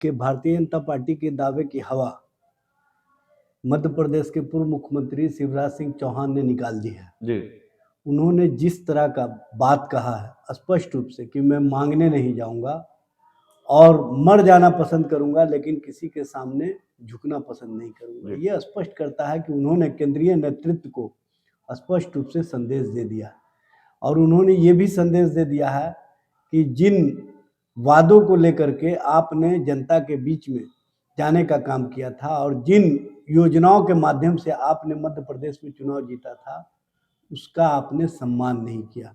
कि भारतीय जनता पार्टी के दावे की हवा मध्य प्रदेश के पूर्व मुख्यमंत्री शिवराज सिंह चौहान ने निकाल दी है जी। उन्होंने जिस तरह का बात कहा है स्पष्ट रूप से कि मैं मांगने नहीं जाऊंगा और मर जाना पसंद करूंगा, लेकिन किसी के सामने झुकना पसंद नहीं करूंगा। यह स्पष्ट करता है कि उन्होंने केंद्रीय नेतृत्व को स्पष्ट रूप से संदेश दे दिया है और उन्होंने ये भी संदेश दे दिया है कि जिन वादों को लेकर के आपने जनता के बीच में जाने का काम किया था और जिन योजनाओं के माध्यम से आपने मध्य प्रदेश में चुनाव जीता था, उसका आपने सम्मान नहीं किया।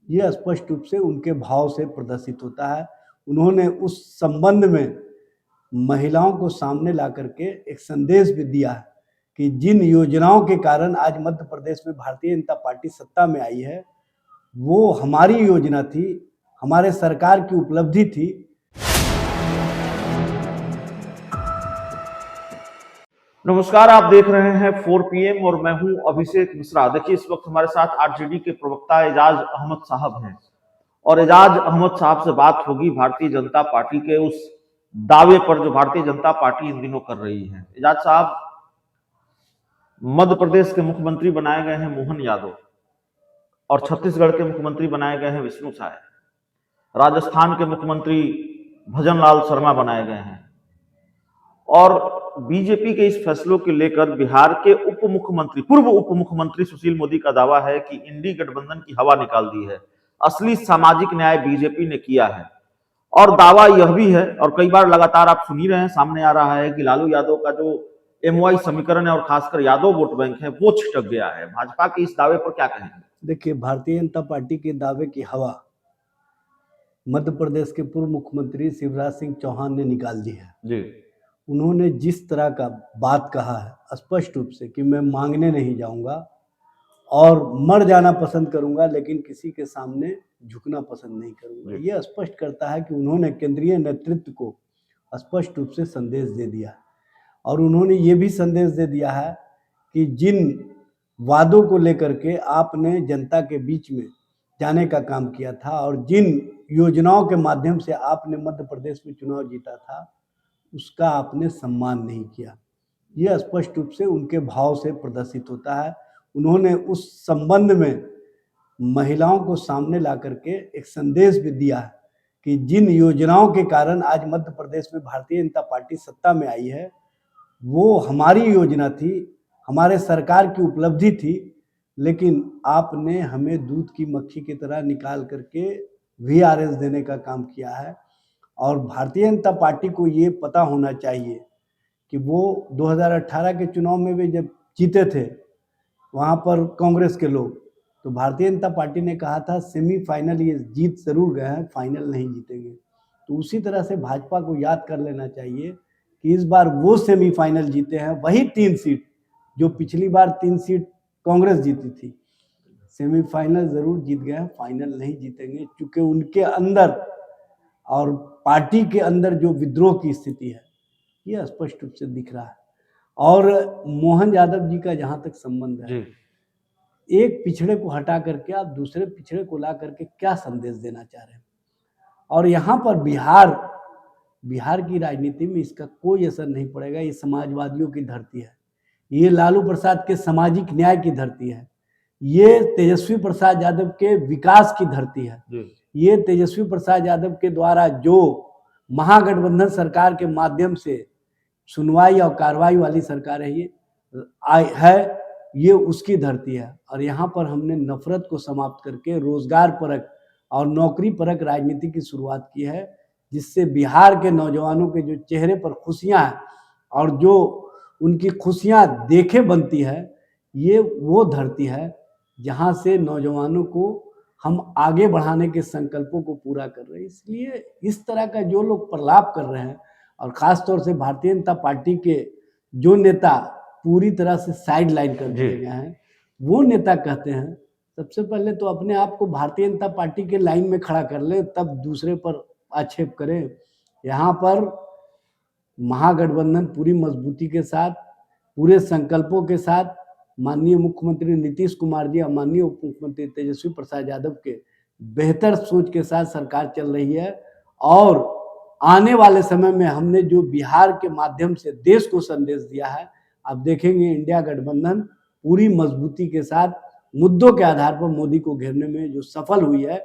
यह स्पष्ट रूप से उनके भाव से प्रदर्शित होता है। उन्होंने उस संबंध में महिलाओं को सामने ला करके एक संदेश भी दिया है कि जिन योजनाओं के कारण आज मध्य प्रदेश में भारतीय जनता पार्टी सत्ता में आई है, वो हमारी योजना थी, हमारे सरकार की उपलब्धि थी। नमस्कार, आप देख रहे हैं 4 PM और मैं हूं अभिषेक मिश्रा। देखिए, इस वक्त हमारे साथ आरजेडी के प्रवक्ता एजाज अहमद साहब हैं और एजाज अहमद साहब से बात होगी भारतीय जनता पार्टी के उस दावे पर जो भारतीय जनता पार्टी इन दिनों कर रही है। एजाज साहब, मध्य प्रदेश के मुख्यमंत्री बनाए गए हैं मोहन यादव और छत्तीसगढ़ के मुख्यमंत्री बनाए गए हैं विष्णु साय। राजस्थान के मुख्यमंत्री भजनलाल शर्मा बनाए गए हैं और बीजेपी के इस फैसलों के लेकर बिहार के पूर्व उप मुख्यमंत्री सुशील मोदी का दावा है कि इंडी गठबंधन की हवा निकाल दी है। असली सामाजिक न्याय बीजेपी ने किया है और दावा यह भी है, और कई बार लगातार आप सुन ही रहे हैं, सामने आ रहा है कि लालू यादव का जो MY समीकरण है और खासकर यादव वोट बैंक है वो छिटक गया है। भाजपा के इस दावे पर क्या कहेंगे? देखिए, भारतीय जनता पार्टी के दावे की हवा मध्य प्रदेश के पूर्व मुख्यमंत्री शिवराज सिंह चौहान ने निकाल दी है जी। उन्होंने जिस तरह का बात कहा है स्पष्ट रूप से कि मैं मांगने नहीं जाऊंगा और मर जाना पसंद करूंगा, लेकिन किसी के सामने झुकना पसंद नहीं करूंगा। यह स्पष्ट करता है कि उन्होंने केंद्रीय नेतृत्व को स्पष्ट रूप से संदेश दे दिया और उन्होंने ये भी संदेश दे दिया है कि जिन वादों को लेकर के आपने जनता के बीच में जाने का काम किया था और जिन योजनाओं के माध्यम से आपने मध्य प्रदेश में चुनाव जीता था, उसका आपने सम्मान नहीं किया। यह स्पष्ट रूप से उनके भाव से प्रदर्शित होता है। उन्होंने उस संबंध में महिलाओं को सामने ला करके एक संदेश भी दिया है कि जिन योजनाओं के कारण आज मध्य प्रदेश में भारतीय जनता पार्टी सत्ता में आई है, वो हमारी योजना थी, हमारे सरकार की उपलब्धि थी, लेकिन आपने हमें दूध की मक्खी की तरह निकाल करके VRS देने का काम किया है। और भारतीय जनता पार्टी को ये पता होना चाहिए कि वो 2018 के चुनाव में भी जब जीते थे वहाँ पर कांग्रेस के लोग, तो भारतीय जनता पार्टी ने कहा था सेमीफाइनल ये जीत जरूर गए हैं, फाइनल नहीं जीतेंगे। तो उसी तरह से भाजपा को याद कर लेना चाहिए कि इस बार वो सेमीफाइनल जीते हैं, वही 3 सीट जो पिछली बार 3 सीट कांग्रेस जीती थी। सेमीफाइनल जरूर जीत गए हैं, फाइनल नहीं जीतेंगे, क्योंकि उनके अंदर और पार्टी के अंदर जो विद्रोह की स्थिति है यह स्पष्ट रूप से दिख रहा है। और मोहन यादव जी का जहां तक संबंध है, एक पिछड़े को हटा करके आप दूसरे पिछड़े को ला करके क्या संदेश देना चाह रहे हैं? और यहाँ पर बिहार की राजनीति में इसका कोई असर नहीं पड़ेगा। ये समाजवादियों की धरती है, ये लालू प्रसाद के सामाजिक न्याय की धरती है, ये तेजस्वी प्रसाद यादव के विकास की धरती है, ये तेजस्वी प्रसाद यादव के द्वारा जो महागठबंधन सरकार के माध्यम से सुनवाई और कार्रवाई वाली सरकार है, ये उसकी धरती है। और यहाँ पर हमने नफरत को समाप्त करके रोजगार परक और नौकरी परक राजनीति की शुरुआत की है, जिससे बिहार के नौजवानों के जो चेहरे पर खुशियां हैं और जो उनकी खुशियां देखे बनती है, ये वो धरती है जहां से नौजवानों को हम आगे बढ़ाने के संकल्पों को पूरा कर रहे हैं। इसलिए इस तरह का जो लोग प्रलाप कर रहे हैं और खास तौर से भारतीय जनता पार्टी के जो नेता पूरी तरह से साइड लाइन कर दिए गए हैं, वो नेता कहते हैं सबसे पहले तो अपने आप को भारतीय जनता पार्टी के लाइन में खड़ा कर ले, तब दूसरे पर आक्षेप करें। यहाँ पर महागठबंधन पूरी मजबूती के साथ, पूरे संकल्पों के साथ माननीय मुख्यमंत्री नीतीश कुमार जी और माननीय उप मुख्यमंत्री तेजस्वी प्रसाद यादव के बेहतर सोच के साथ सरकार चल रही है और आने वाले समय में हमने जो बिहार के माध्यम से देश को संदेश दिया है, आप देखेंगे इंडिया गठबंधन पूरी मजबूती के साथ मुद्दों के आधार पर मोदी को घेरने में जो सफल हुई है,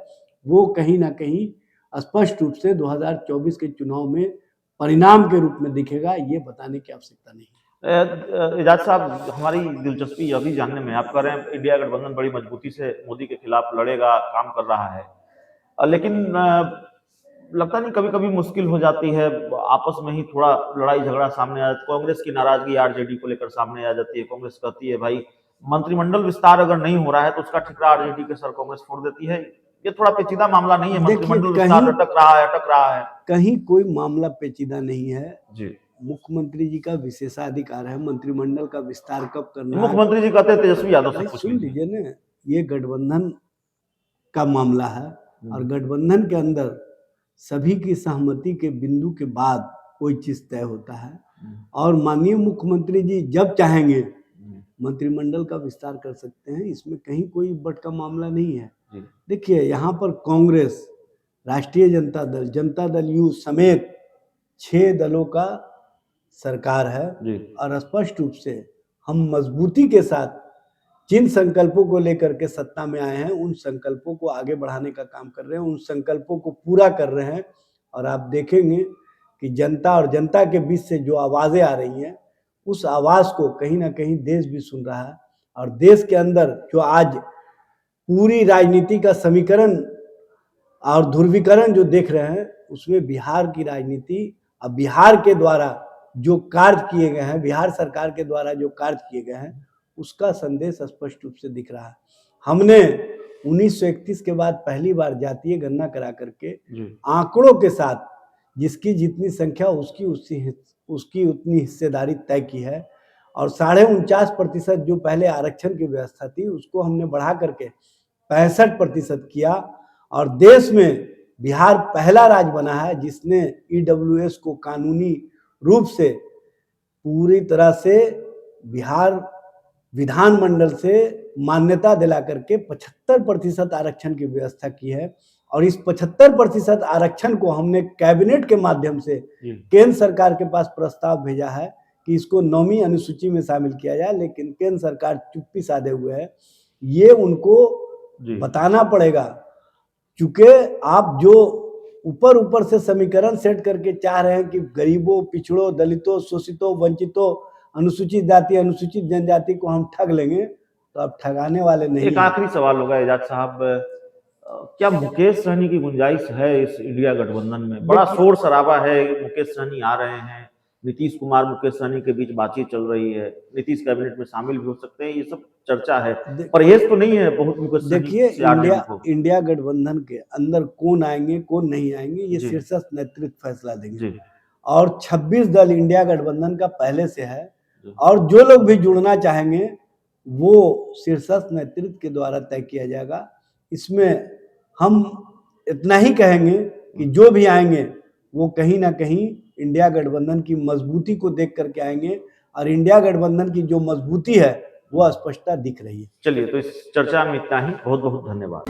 वो कहीं ना कहीं स्पष्ट रूप से 2024 के चुनाव में परिणाम के रूप में दिखेगा, ये बताने की आवश्यकता नहीं है। एजाज साहब, हमारी दिलचस्पी यह भी जानने में, आप कह रहे हैं इंडिया गठबंधन बड़ी मजबूती से मोदी के खिलाफ लड़ेगा, काम कर रहा है, लेकिन लगता नहीं कभी कभी मुश्किल हो जाती है, आपस में ही थोड़ा लड़ाई झगड़ा सामने आ जाता है, कांग्रेस की नाराजगी आरजेडी को लेकर सामने आ जाती है, कांग्रेस कहती है भाई मंत्रिमंडल विस्तार अगर नहीं हो रहा है तो उसका ठिकरा आरजेडी के सर कांग्रेस फोड़ देती है। ये थोड़ा पेचीदा मामला नहीं है? मंत्रिमंडल विस्तार अटक रहा है। कहीं कोई मामला पेचीदा नहीं है जी। मुख्यमंत्री जी का विशेषाधिकार है मंत्रिमंडल का विस्तार कब करना है। मुख्यमंत्री जी कहते हैं तेजस्वी यादव से सुन लीजिए ना, ये गठबंधन का मामला है और गठबंधन के अंदर सभी की सहमति के बिंदु के बाद कोई चीज तय होता है और माननीय मुख्यमंत्री जी जब चाहेंगे मंत्रिमंडल का विस्तार कर सकते हैं, इसमें कहीं कोई बट का मामला नहीं है। देखिए, यहाँ पर कांग्रेस, राष्ट्रीय जनता दल यू समेत 6 दलों का सरकार है और स्पष्ट रूप से हम मजबूती के साथ जिन संकल्पों को लेकर के सत्ता में आए हैं उन संकल्पों को आगे बढ़ाने का काम कर रहे हैं, उन संकल्पों को पूरा कर रहे हैं। और आप देखेंगे कि जनता और जनता के बीच से जो आवाजें आ रही हैं उस आवाज को कहीं ना कहीं देश भी सुन रहा है और देश के अंदर जो आज पूरी राजनीति का समीकरण और ध्रुवीकरण जो देख रहे हैं उसमें बिहार की राजनीति और बिहार के द्वारा जो कार्य किए गए हैं, बिहार सरकार के द्वारा जो कार्य किए गए हैं उसका संदेश स्पष्ट रूप से दिख रहा है। हमने 1931 के बाद पहली बार जातीय गणना करा करके आंकड़ों के साथ जिसकी जितनी संख्या उसकी उतनी हिस्सेदारी तय की है और 49.5% जो पहले आरक्षण की व्यवस्था थी उसको हमने बढ़ा करके 65% किया और देश में बिहार पहला राज्य बना है जिसने EWS को कानूनी रूप से पूरी तरह से बिहार विधानमंडल से मान्यता दिला करके 75% आरक्षण की व्यवस्था की है और इस 75% आरक्षण को हमने कैबिनेट के माध्यम से केंद्र सरकार के पास प्रस्ताव भेजा है कि इसको 9वीं अनुसूची में शामिल किया जाए, लेकिन केंद्र सरकार चुप्पी साधे हुए है। ये उनको बताना पड़ेगा, क्योंकि आप जो ऊपर से समीकरण सेट करके चाह रहे हैं कि गरीबों, पिछड़ों, दलितों, शोषितों, वंचितों, अनुसूचित जाति, अनुसूचित जनजाति को हम ठग लेंगे, तो आप ठगाने वाले नहीं। एक आखिरी सवाल होगा एजाज साहब, क्या मुकेश सहनी की गुंजाइश है इस इंडिया गठबंधन में? बड़ा शोर शराबा है, मुकेश सहनी आ रहे हैं, नीतीश कुमार मुकेश सहनी के बीच बातचीत चल रही है, नीतीश कैबिनेट में शामिल भी हो सकते हैं, ये सब चर्चा है, परहेज तो नहीं है बहुत मुकेश सहनी? देखिए, इंडिया गठबंधन के अंदर कौन आएंगे कौन नहीं आएंगे ये शीर्षस्थ नेतृत्व फैसला देंगे और 26 दल इंडिया गठबंधन का पहले से है और जो लोग भी जुड़ना चाहेंगे वो शीर्षस्थ नेतृत्व के द्वारा तय किया जाएगा। इसमें हम इतना ही कहेंगे कि जो भी आएंगे वो कहीं ना कहीं इंडिया गठबंधन की मजबूती को देख करके आएंगे और इंडिया गठबंधन की जो मजबूती है वो स्पष्टता दिख रही है। चलिए, तो इस चर्चा में इतना ही, बहुत बहुत धन्यवाद।